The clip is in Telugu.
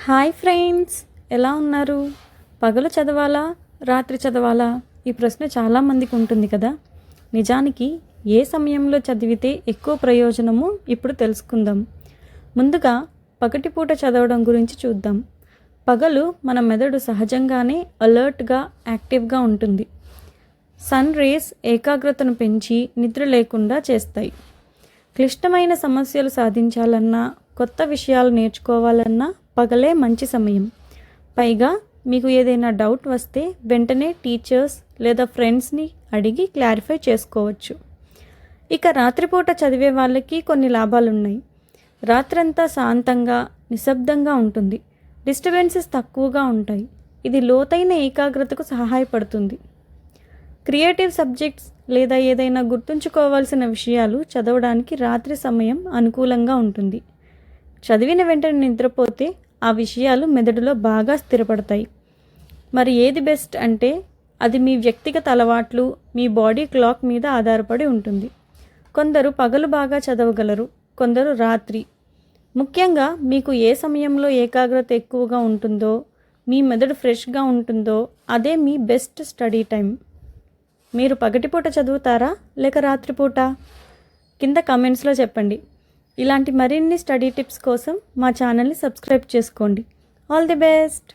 హాయ్ ఫ్రెండ్స్, ఎలా ఉన్నారు? పగలు చదవాలా, రాత్రి చదవాలా? ఈ ప్రశ్న చాలామందికి ఉంటుంది కదా. నిజానికి ఏ సమయంలో చదివితే ఎక్కువ ప్రయోజనమో ఇప్పుడు తెలుసుకుందాం. ముందుగా పగటిపూట చదవడం గురించి చూద్దాం. పగలు మన మెదడు సహజంగానే అలర్ట్గా, యాక్టివ్గా ఉంటుంది. సన్ రేస్ ఏకాగ్రతను పెంచి నిద్ర లేకుండా చేస్తాయి. క్లిష్టమైన సమస్యలు సాధించాలన్నా, కొత్త విషయాలు నేర్చుకోవాలన్నా పగలే మంచి సమయం. పైగా మీకు ఏదైనా డౌట్ వస్తే వెంటనే టీచర్స్ లేదా ఫ్రెండ్స్ని అడిగి క్లారిఫై చేసుకోవచ్చు. ఇక రాత్రిపూట చదివే వాళ్ళకి కొన్ని లాభాలున్నాయి. రాత్రంతా శాంతంగా, నిశ్శబ్దంగా ఉంటుంది. డిస్టర్బెన్సెస్ తక్కువగా ఉంటాయి. ఇది లోతైన ఏకాగ్రతకు సహాయపడుతుంది. క్రియేటివ్ సబ్జెక్ట్స్ లేదా ఏదైనా గుర్తుంచుకోవాల్సిన విషయాలు చదవడానికి రాత్రి సమయం అనుకూలంగా ఉంటుంది. చదివిన వెంటనే నిద్రపోతే ఆ విషయాలు మెదడులో బాగా స్థిరపడతాయి. మరి ఏది బెస్ట్ అంటే అది మీ వ్యక్తిగత అలవాట్లు, మీ బాడీ క్లాక్ మీద ఆధారపడి ఉంటుంది. కొందరు పగలు బాగా చదవగలరు, కొందరు రాత్రి. ముఖ్యంగా మీకు ఏ సమయంలో ఏకాగ్రత ఎక్కువగా ఉంటుందో, మీ మెదడు ఫ్రెష్గా ఉంటుందో అదే మీ బెస్ట్ స్టడీ టైం. మీరు పగటిపూట చదువుతారా లేక రాత్రిపూట? కింద కామెంట్స్లో చెప్పండి. ఇలాంటి మరిన్ని స్టడీ టిప్స్ కోసం మా ఛానల్ని సబ్స్క్రైబ్ చేసుకోండి. All the best.